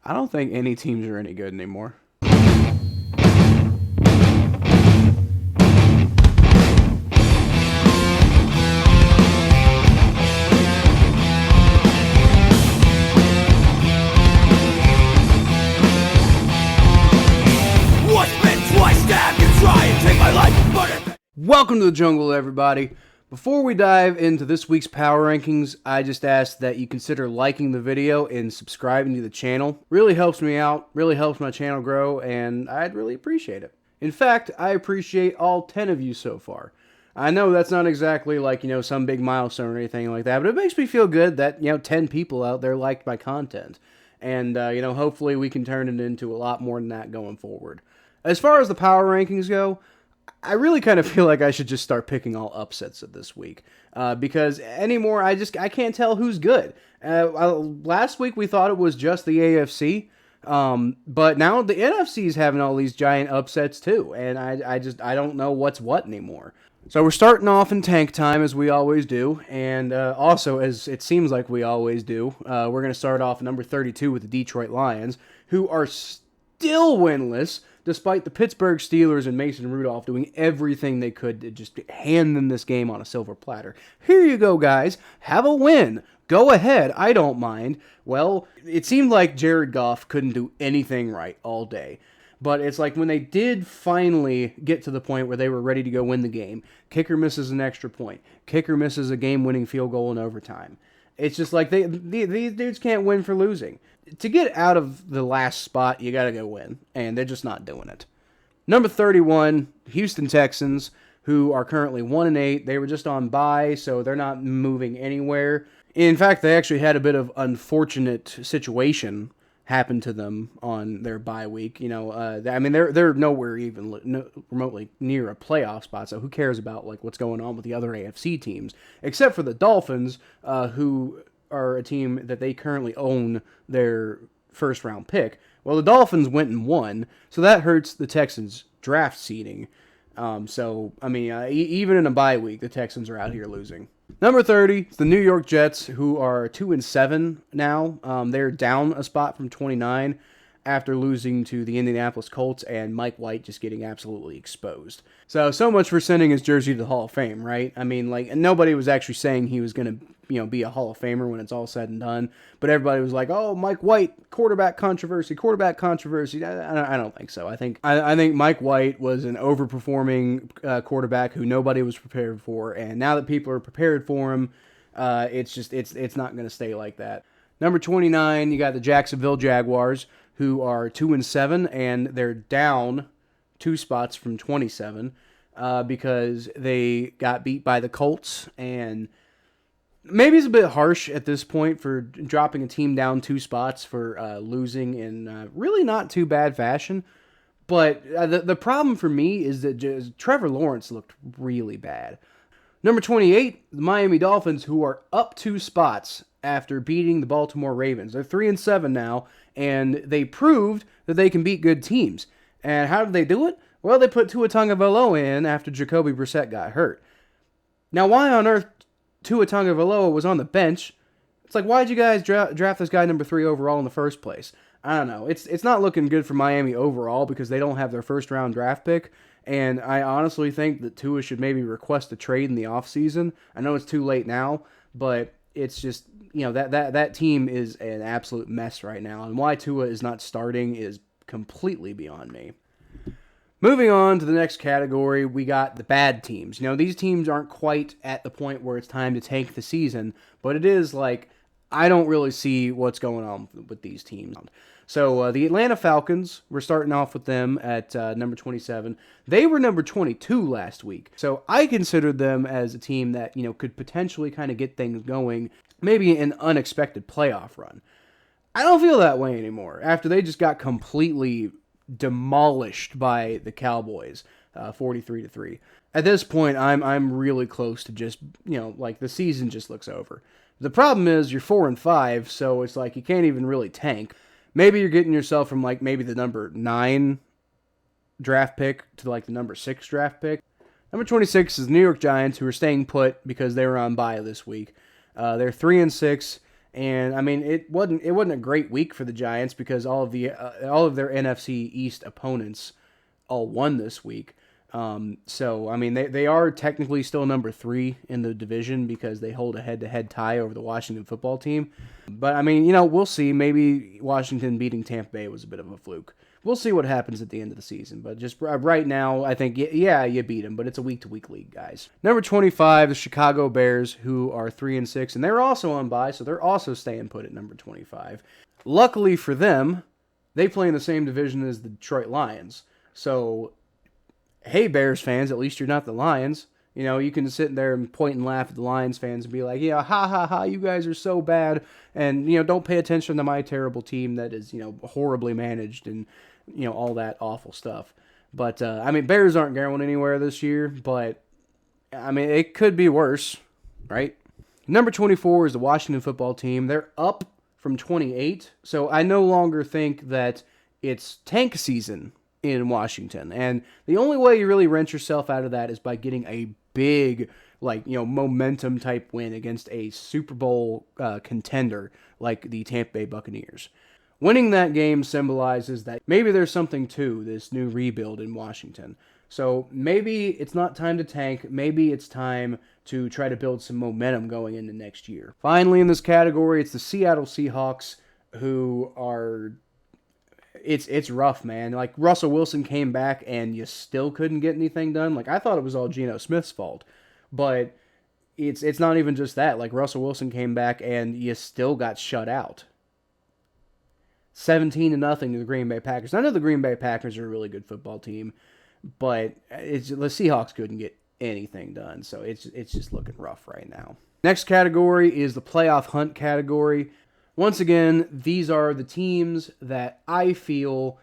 I don't think any teams are any good anymore. Welcome to the jungle, everybody. Before we dive into this week's power rankings, I just ask that you consider liking the video and subscribing to the channel. Really helps me out, really helps my channel grow, and I'd really appreciate it. In fact, I appreciate all 10 of you so far. I know that's not exactly like, some big milestone or anything like that, but it makes me feel good that, 10 people out there liked my content. And, hopefully we can turn it into a lot more than that going forward. As far as the power rankings go, I really kind of feel like I should just start picking all upsets of this week. Because anymore, I can't tell who's good. Last week we thought it was just the AFC. But now the NFC is having all these giant upsets too. And I don't know what's what anymore. So we're starting off in tank time as we always do. And also, as it seems like we always do, we're going to start off at number 32 with the Detroit Lions, who are still winless, despite the Pittsburgh Steelers and Mason Rudolph doing everything they could to just hand them this game on a silver platter. Here you go, guys. Have a win. Go ahead. I don't mind. Well, it seemed like Jared Goff couldn't do anything right all day. But it's like when they did finally get to the point where they were ready to go win the game, kicker misses an extra point. Kicker misses a game-winning field goal in overtime. It's just like these dudes can't win for losing. To get out of the last spot, you got to go win, and they're just not doing it. Number 31, Houston Texans, who are currently 1-8. They were just on bye, so they're not moving anywhere. In fact, they actually had a bit of unfortunate situation happen to them on their bye week. They're nowhere even remotely near a playoff spot, so who cares about what's going on with the other AFC teams, except for the Dolphins, who are a team that they currently own their first round pick. Well, the Dolphins went and won, so that hurts the Texans' draft seeding. Even in a bye week, the Texans are out here losing. Number 30, the New York Jets, who are 2-7 now. They're down a spot from 29 after losing to the Indianapolis Colts and Mike White just getting absolutely exposed. So much for sending his jersey to the Hall of Fame, right? Nobody was actually saying he was going to, be a Hall of Famer when it's all said and done. But everybody was like, oh, Mike White, quarterback controversy. I don't think so. I think Mike White was an overperforming quarterback who nobody was prepared for. And now that people are prepared for him, it's not going to stay like that. Number 29, you got the Jacksonville Jaguars, who are 2-7, and they're down 2 spots from 27 because they got beat by the Colts. And maybe it's a bit harsh at this point for dropping a team down 2 spots for losing in really not too bad fashion. But the problem for me is that Trevor Lawrence looked really bad. Number 28, the Miami Dolphins, who are up 2 spots after beating the Baltimore Ravens. They're 3-7 now, and they proved that they can beat good teams. And how did they do it? Well, they put Tua Tagovailoa in after Jacoby Brissett got hurt. Now, why on earth Tua Tagovailoa was on the bench? It's like, why'd you guys draft this guy number 3 overall in the first place? I don't know. It's not looking good for Miami overall because they don't have their first-round draft pick. And I honestly think that Tua should maybe request a trade in the offseason. I know it's too late now, but it's just, that team is an absolute mess right now. And why Tua is not starting is completely beyond me. Moving on to the next category, we got the bad teams. These teams aren't quite at the point where it's time to tank the season, but it is like, I don't really see what's going on with these teams. So the Atlanta Falcons, we're starting off with them at number 27. They were number 22 last week. So I considered them as a team that, could potentially kind of get things going, maybe an unexpected playoff run. I don't feel that way anymore after they just got completely demolished by the Cowboys, 43-3. At this point, I'm really close to just, the season just looks over. The problem is you're 4-5, so it's like you can't even really tank. Maybe you're getting yourself from maybe the number 9 draft pick to the number 6 draft pick. Number 26 is the New York Giants, who are staying put because they were on bye this week. They're 3-6, And I mean, it wasn't a great week for the Giants because all of their NFC East opponents all won this week. So I mean, they are technically still number 3 in the division because they hold a head-to-head tie over the Washington football team. But I mean, we'll see. Maybe Washington beating Tampa Bay was a bit of a fluke. We'll see what happens at the end of the season. But just right now, I think, yeah, you beat them. But it's a week-to-week league, guys. Number 25, the Chicago Bears, who are 3-6. And they're also on bye, so they're also staying put at number 25. Luckily for them, they play in the same division as the Detroit Lions. So, hey, Bears fans, at least you're not the Lions. You can sit there and point and laugh at the Lions fans and be like, yeah, ha, ha, ha, you guys are so bad. And, don't pay attention to my terrible team that is, horribly managed and, all that awful stuff. But, I mean, Bears aren't going anywhere this year, but, I mean, it could be worse, right? Number 24 is the Washington football team. They're up from 28, so I no longer think that it's tank season in Washington. And the only way you really wrench yourself out of that is by getting a big, momentum type win against a Super Bowl contender like the Tampa Bay Buccaneers. Winning that game symbolizes that maybe there's something to this new rebuild in Washington. So maybe it's not time to tank. Maybe it's time to try to build some momentum going into next year. Finally, in this category, it's the Seattle Seahawks, who are... It's rough, man. Like, Russell Wilson came back and you still couldn't get anything done. Like, I thought it was all Geno Smith's fault. But it's not even just that. Like, Russell Wilson came back and you still got shut out. 17-0 to the Green Bay Packers. I know the Green Bay Packers are a really good football team, but the Seahawks couldn't get anything done. So it's just looking rough right now. Next category is the playoff hunt category. Once again, these are the teams that I feel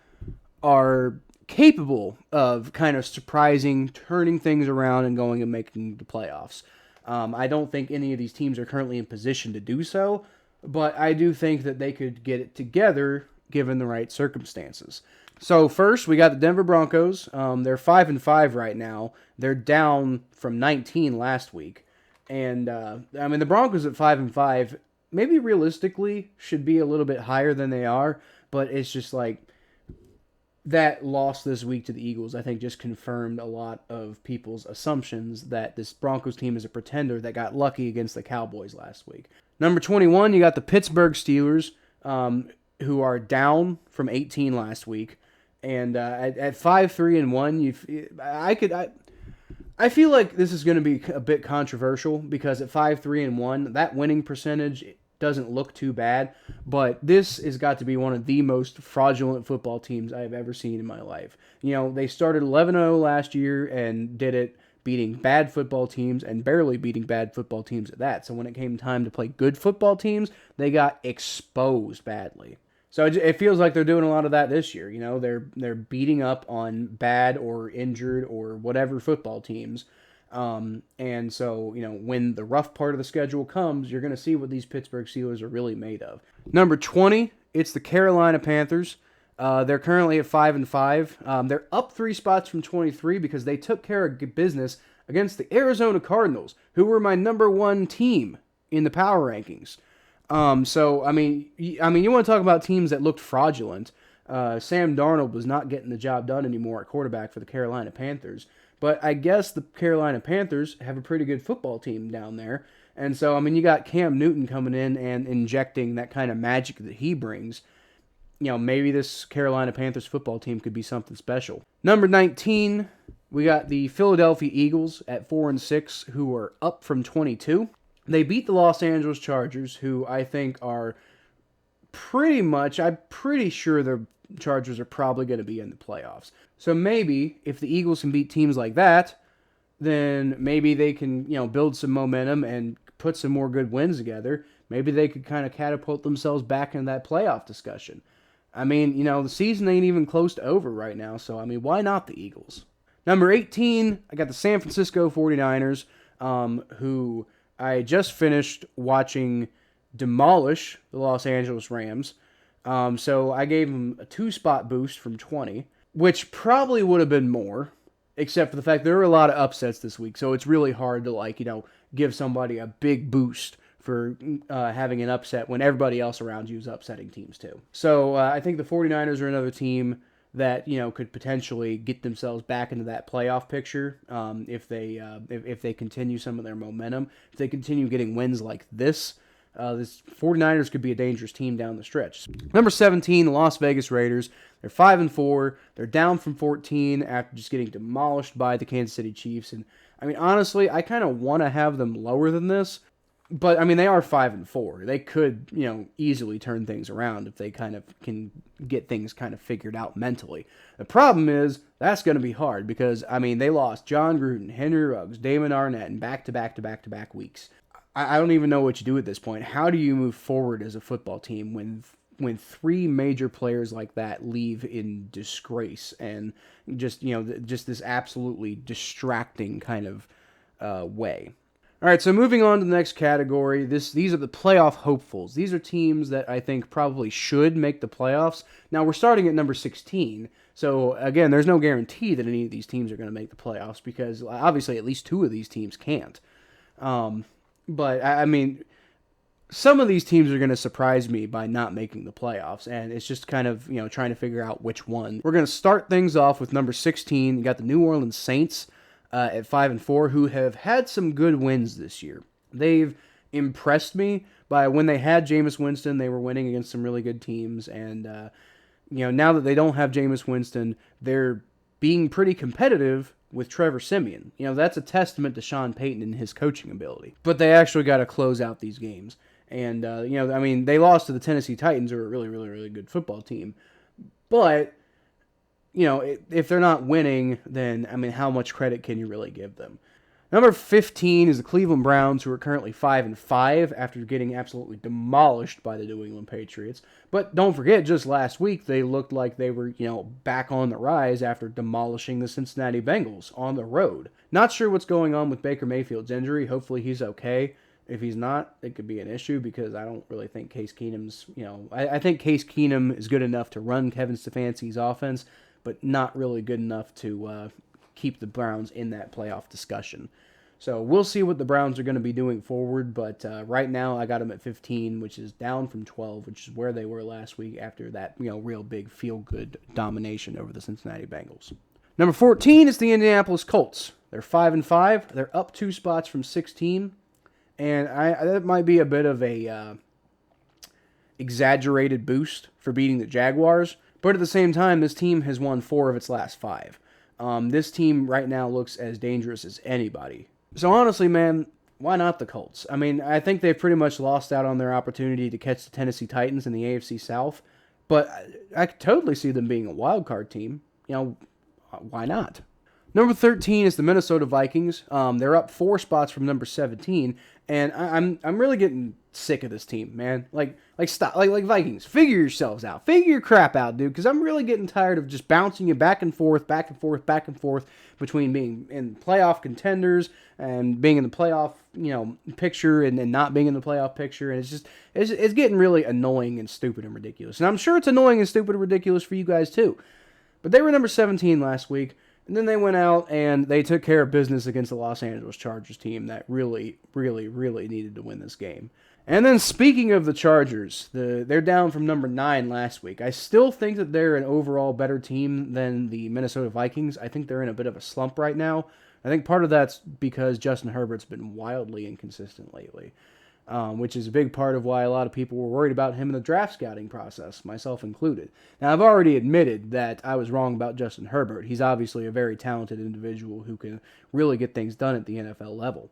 are capable of kind of surprising, turning things around, and going and making the playoffs. I don't think any of these teams are currently in position to do so, but I do think that they could get it together given the right circumstances. So first, we got the Denver Broncos. They're 5-5 right now. They're down from 19 last week. And, I mean, the Broncos at 5-5... maybe realistically should be a little bit higher than they are, but it's just like that loss this week to the Eagles, I think, just confirmed a lot of people's assumptions that this Broncos team is a pretender that got lucky against the Cowboys last week. Number 21, you got the Pittsburgh Steelers, who are down from 18 last week, and at 5-3-1, I feel like this is going to be a bit controversial because at 5-3-1, that winning percentage doesn't look too bad, but this has got to be one of the most fraudulent football teams I have ever seen in my life. They started 11-0 last year and did it beating bad football teams and barely beating bad football teams at that. So when it came time to play good football teams, they got exposed badly. So it feels like they're doing a lot of that this year. They're beating up on bad or injured or whatever football teams. And so, when the rough part of the schedule comes, you're going to see what these Pittsburgh Steelers are really made of. Number 20, it's the Carolina Panthers. They're currently at 5-5. They're up 3 spots from 23 because they took care of business against the Arizona Cardinals, who were my number 1 team in the power rankings. So, I mean, you want to talk about teams that looked fraudulent. Sam Darnold was not getting the job done anymore at quarterback for the Carolina Panthers. But I guess the Carolina Panthers have a pretty good football team down there. And so, I mean, you got Cam Newton coming in and injecting that kind of magic that he brings. Maybe this Carolina Panthers football team could be something special. Number 19, we got the Philadelphia Eagles at 4-6, who are up from 22. They beat the Los Angeles Chargers, who I think are I'm pretty sure the Chargers are probably going to be in the playoffs. So maybe if the Eagles can beat teams like that, then maybe they can, build some momentum and put some more good wins together. Maybe they could kind of catapult themselves back into that playoff discussion. I mean, the season ain't even close to over right now, so I mean, why not the Eagles? Number 18, I got the San Francisco 49ers, who I just finished watching demolish the Los Angeles Rams. So I gave them a 2-spot boost from 20, which probably would have been more, except for the fact there were a lot of upsets this week. So it's really hard to give somebody a big boost for having an upset when everybody else around you is upsetting teams too. So I think the 49ers are another team that could potentially get themselves back into that playoff picture if they continue some of their momentum. If they continue getting wins like this 49ers could be a dangerous team down the stretch. Number 17, the Las Vegas Raiders. They're 5-4. They're down from 14 after just getting demolished by the Kansas City Chiefs. And I mean, honestly, I kind of want to have them lower than this. But I mean, they are 5-4. They could, easily turn things around if they kind of can get things kind of figured out mentally. The problem is that's going to be hard because I mean, they lost John Gruden, Henry Ruggs, Damon Arnett in back-to-back weeks. I don't even know what you do at this point. How do you move forward as a football team when three major players like that leave in disgrace and just this absolutely distracting kind of way? All right, so moving on to the next category, these are the playoff hopefuls. These are teams that I think probably should make the playoffs. Now, we're starting at number 16, so again, there's no guarantee that any of these teams are going to make the playoffs because obviously at least two of these teams can't. But, I mean, some of these teams are going to surprise me by not making the playoffs, and it's just kind of, trying to figure out which one. We're going to start things off with number 16. You got the New Orleans Saints at 5-4, who have had some good wins this year. They've impressed me by when they had Jameis Winston, they were winning against some really good teams, and, now that they don't have Jameis Winston, they're being pretty competitive with Trevor Siemian. That's a testament to Sean Payton and his coaching ability. But they actually got to close out these games. And, I mean, they lost to the Tennessee Titans, who are a really, really, really good football team. But, if they're not winning, then, I mean, how much credit can you really give them? Number 15 is the Cleveland Browns, who are currently 5-5 after getting absolutely demolished by the New England Patriots. But don't forget, just last week, they looked like they were, back on the rise after demolishing the Cincinnati Bengals on the road. Not sure what's going on with Baker Mayfield's injury. Hopefully he's okay. If he's not, it could be an issue because I don't really think Case Keenum's, I think Case Keenum is good enough to run Kevin Stefanski's offense, but not really good enough to keep the Browns in that playoff discussion. So we'll see what the Browns are going to be doing forward, but right now I got them at 15, which is down from 12, which is where they were last week after that real big feel-good domination over the Cincinnati Bengals. Number 14 is the Indianapolis Colts. They're 5-5. They're up 2 spots from 16, and that might be a bit of a exaggerated boost for beating the Jaguars, but at the same time, this team has won 4 of its last 5. This team right now looks as dangerous as anybody. So honestly, man, why not the Colts? I mean, I think they've pretty much lost out on their opportunity to catch the Tennessee Titans in the AFC South, but I could totally see them being a wild card team. Why not? Number 13 is the Minnesota Vikings. They're up 4 spots from number 17, and I'm really getting sick of this team, man. Like stop, like Vikings, figure yourselves out, figure your crap out, dude. Because I'm really getting tired of just bouncing you back and forth between being in playoff contenders and being in the playoff, picture and not being in the playoff picture, and it's getting really annoying and stupid and ridiculous. And I'm sure it's annoying and stupid and ridiculous for you guys too. But they were number 17 last week. And then they went out and they took care of business against the Los Angeles Chargers team that really, really, really needed to win this game. And then speaking of the Chargers, they're down from number 9 last week. I still think that they're an overall better team than the Minnesota Vikings. I think they're in a bit of a slump right now. I think part of that's because Justin Herbert's been wildly inconsistent lately, which is a big part of why a lot of people were worried about him in the draft scouting process, myself included. Now, I've already admitted that I was wrong about Justin Herbert. He's obviously a very talented individual who can really get things done at the NFL level.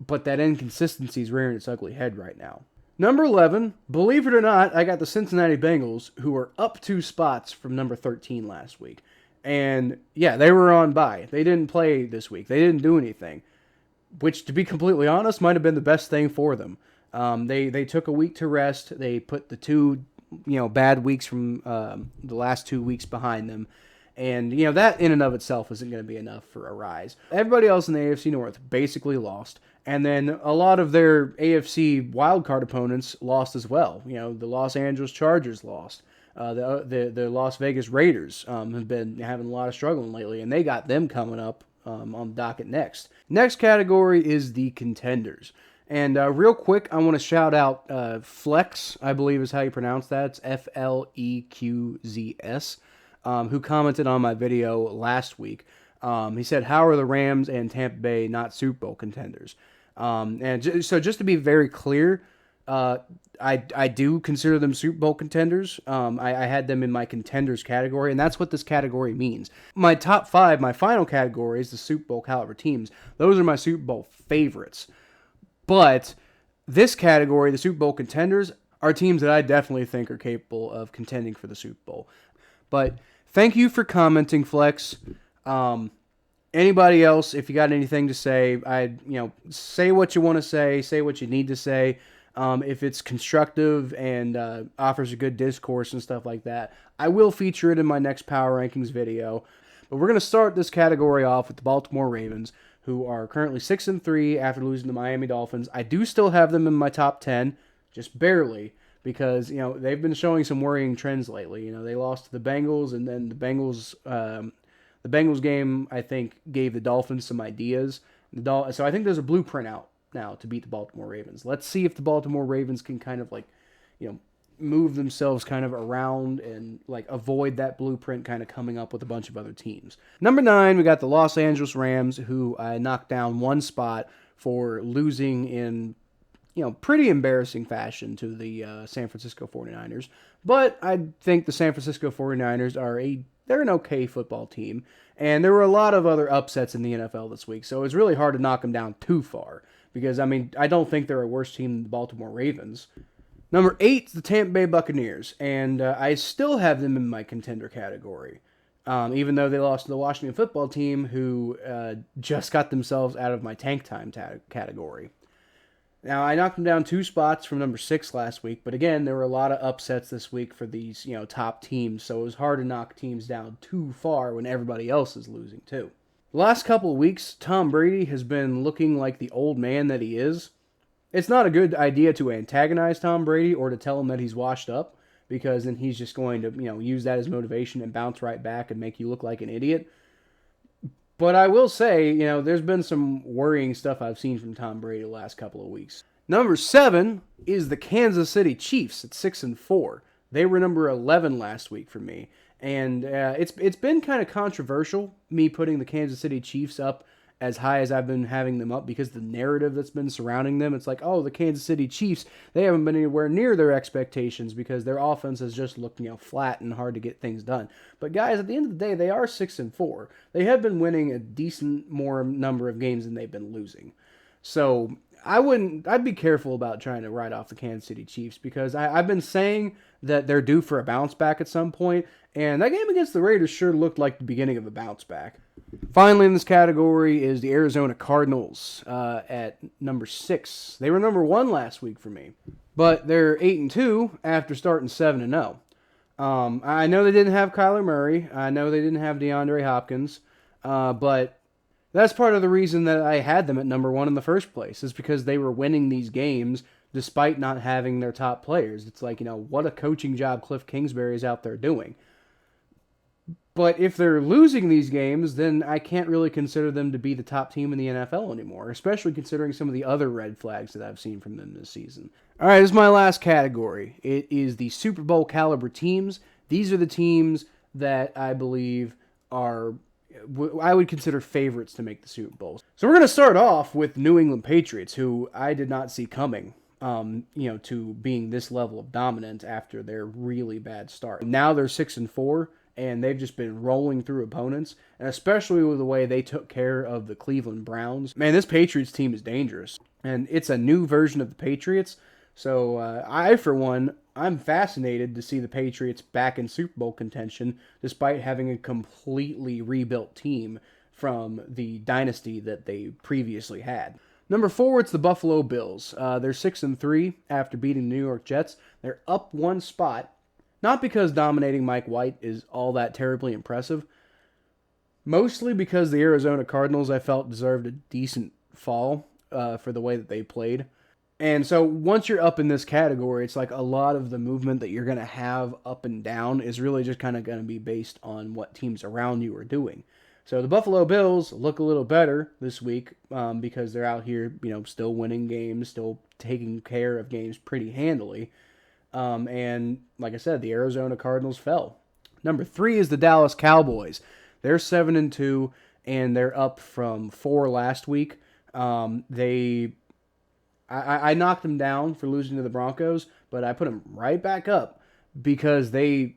But that inconsistency is rearing its ugly head right now. Number 11, believe it or not, I got the Cincinnati Bengals, who are up 2 spots from number 13 last week. And, yeah, they were on bye. They didn't play this week. They didn't do anything, which, to be completely honest, might have been the best thing for them. They took a week to rest. They put the 2, bad weeks from the last 2 weeks behind them. And, that in and of itself isn't going to be enough for a rise. Everybody else in the AFC North basically lost. And then a lot of their AFC wildcard opponents lost as well. The Los Angeles Chargers lost. The Las Vegas Raiders have been having a lot of struggling lately, and they got them coming up on the docket next. Next category is the Contenders. And real quick, I want to shout out Flex, I believe is how you pronounce that. It's Fleqzs, who commented on my video last week. He said, "How are the Rams and Tampa Bay not Super Bowl contenders?" So just to be very clear, I do consider them Super Bowl contenders. I had them in my contenders category, and that's what this category means. My top 5, my final category is the Super Bowl caliber teams. Those are my Super Bowl favorites. But this category, the Super Bowl contenders, are teams that I definitely think are capable of contending for the Super Bowl. But thank you for commenting, Flex. Anybody else, if you got anything to say, say what you want to say what you need to say. If it's constructive and offers a good discourse and stuff like that, I will feature it in my next Power Rankings video. But we're going to start this category off with the Baltimore Ravens, who are currently 6-3 after losing to Miami Dolphins. I do still have them in my top 10, just barely, because they've been showing some worrying trends lately. They lost to the Bengals, and then the Bengals game, I think, gave the Dolphins some ideas. So I think there's a blueprint out now to beat the Baltimore Ravens. Let's see if the Baltimore Ravens can kind of move themselves kind of around and avoid that blueprint kind of coming up with a bunch of other teams. Number 9, we got the Los Angeles Rams, who I knocked down one spot for losing in pretty embarrassing fashion to the San Francisco 49ers. But I think the San Francisco 49ers they're an okay football team, and there were a lot of other upsets in the NFL this week, so it's really hard to knock them down too far, because I don't think they're a worse team than the Baltimore Ravens. Number 8 is the Tampa Bay Buccaneers, and I still have them in my contender category, even though they lost to the Washington football team, who just got themselves out of my tank time category. Now, I knocked them down 2 spots from number 6 last week, but again, there were a lot of upsets this week for these top teams, so it was hard to knock teams down too far when everybody else is losing too. The last couple of weeks, Tom Brady has been looking like the old man that he is. It's not a good idea to antagonize Tom Brady or to tell him that he's washed up, because then he's just going to, use that as motivation and bounce right back and make you look like an idiot. But I will say, there's been some worrying stuff I've seen from Tom Brady the last couple of weeks. Number 7 is the Kansas City Chiefs at 6-4. They were number 11 last week for me. And it's been kind of controversial, me putting the Kansas City Chiefs up as high as I've been having them up, because the narrative that's been surrounding them, it's like, oh, the Kansas City Chiefs, they haven't been anywhere near their expectations because their offense has just looked, flat and hard to get things done. But guys, at the end of the day, they are 6-4. They have been winning a decent more number of games than they've been losing. So I'd be careful about trying to write off the Kansas City Chiefs, because I've been saying that they're due for a bounce back at some point, and that game against the Raiders sure looked like the beginning of a bounce back. Finally in this category is the Arizona Cardinals at number 6. They were number 1 last week for me, but they're 8-2 after starting 7-0. I know they didn't have Kyler Murray. I know they didn't have DeAndre Hopkins, but that's part of the reason that I had them at number 1 in the first place, is because they were winning these games despite not having their top players. It's like, what a coaching job Cliff Kingsbury is out there doing. But if they're losing these games, then I can't really consider them to be the top team in the NFL anymore, especially considering some of the other red flags that I've seen from them this season. All right, this is my last category. It is the Super Bowl caliber teams. These are the teams that I believe I would consider favorites to make the Super Bowl. So we're going to start off with New England Patriots, who I did not see coming, to being this level of dominant after their really bad start. Now they're 6-4. And they've just been rolling through opponents, and especially with the way they took care of the Cleveland Browns. Man, this Patriots team is dangerous, and it's a new version of the Patriots. So for one, I'm fascinated to see the Patriots back in Super Bowl contention, despite having a completely rebuilt team from the dynasty that they previously had. Number 4, it's the Buffalo Bills. They're 6-3 after beating the New York Jets. They're up 1 spot. Not because dominating Mike White is all that terribly impressive, mostly because the Arizona Cardinals, I felt, deserved a decent fall for the way that they played. And so once you're up in this category, it's like a lot of the movement that you're going to have up and down is really just kind of going to be based on what teams around you are doing. So the Buffalo Bills look a little better this week because they're out here, still winning games, still taking care of games pretty handily. And like I said, the Arizona Cardinals fell. Number 3 is the Dallas Cowboys. They're 7-2, and they're up from 4 last week. I knocked them down for losing to the Broncos, but I put them right back up because they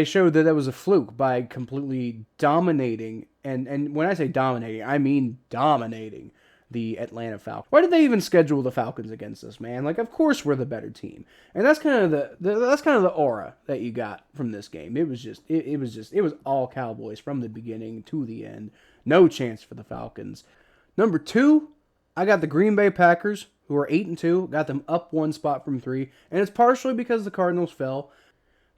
showed that was a fluke by completely dominating, and when I say dominating, I mean dominating the Atlanta Falcons. Why did they even schedule the Falcons against us, man? Like, of course we're the better team, and that's kind of the aura that you got from this game. It was all Cowboys from the beginning to the end. No chance for the Falcons. Number 2, I got the Green Bay Packers, who are 8-2, got them up 1 spot from 3, and it's partially because the Cardinals fell,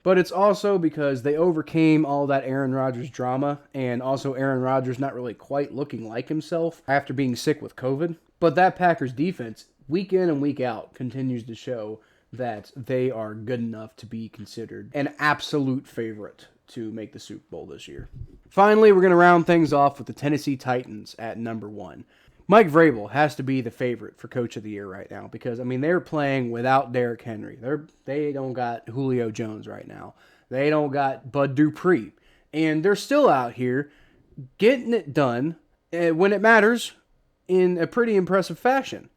but it's also because they overcame all that Aaron Rodgers drama, and also Aaron Rodgers not really quite looking like himself after being sick with COVID. But that Packers defense, week in and week out, continues to show that they are good enough to be considered an absolute favorite to make the Super Bowl this year. Finally, we're going to round things off with the Tennessee Titans at number 1. Mike Vrabel has to be the favorite for Coach of the Year right now because, they're playing without Derrick Henry. They don't got Julio Jones right now. They don't got Bud Dupree. And they're still out here getting it done when it matters in a pretty impressive fashion.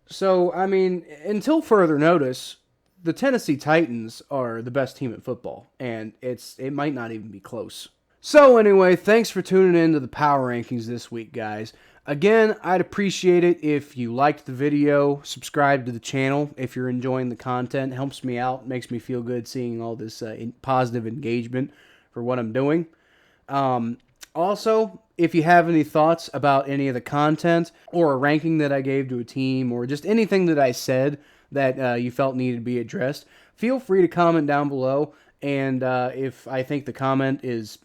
So, until further notice, the Tennessee Titans are the best team in football, and it might not even be close. So anyway, thanks for tuning in to the Power Rankings this week, guys. Again, I'd appreciate it if you liked the video, subscribe to the channel if you're enjoying the content. It helps me out, makes me feel good seeing all this positive engagement for what I'm doing. Also, if you have any thoughts about any of the content or a ranking that I gave to a team or just anything that I said that you felt needed to be addressed, feel free to comment down below. And if I think the comment is,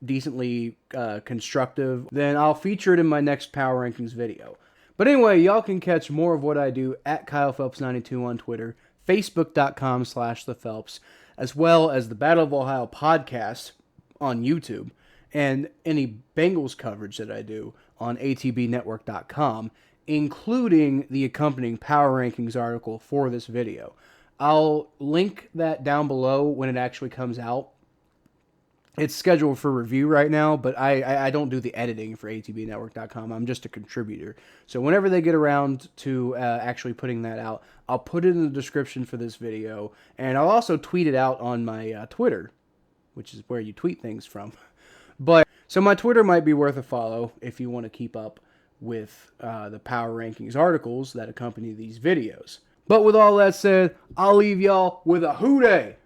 decently constructive, then I'll feature it in my next Power Rankings video. But anyway, y'all can catch more of what I do at KylePhelps92 on Twitter, Facebook.com/ThePhelps, as well as the Battle of Ohio podcast on YouTube, and any Bengals coverage that I do on ATBnetwork.com, including the accompanying Power Rankings article for this video. I'll link that down below when it actually comes out. It's scheduled for review right now, but I don't do the editing for ATBnetwork.com. I'm just a contributor. So whenever they get around to actually putting that out, I'll put it in the description for this video, and I'll also tweet it out on my Twitter, which is where you tweet things from. So my Twitter might be worth a follow if you want to keep up with the Power Rankings articles that accompany these videos. But with all that said, I'll leave y'all with a hooday.